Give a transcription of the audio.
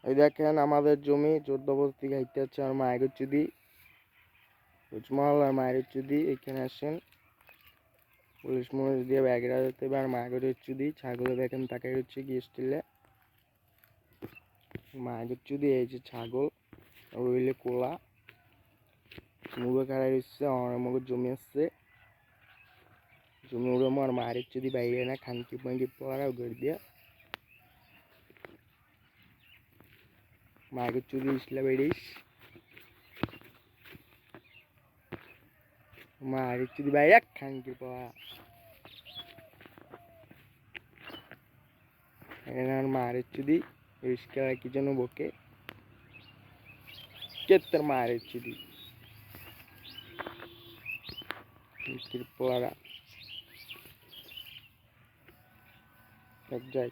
এই দেখেন আমাদের জমি 14 বস্তি খাইতে হচ্ছে আমার মায়ের চুদি উজমহল আর মায়ের চুদি। এখানে আসেন পুলিশ মরিচ দিয়ে ব্যাগরা যেতে হবে। আর মায়ের চুদি ছাগলে দেখেন তাকাই হচ্ছে কি স্টিলে মায়ের চুদি। এই যে ছাগল রইলে কোলা মুগে খাড়াই হচ্ছে আমার মুখে জমি আসছে জমি উড়ামো আর মায়ের চুদি বাইরে না খানকি পাঙ্কি পড়া ঘর দিয়া মায়ের চুদি ইসলা বেড়িস মায়ের চুদি বাইরে খানকি পড়া এখানে মায়ের চুদি রিস্কা কি যেন বকে কেতার মায়ের চুদি পড়া এক যায়।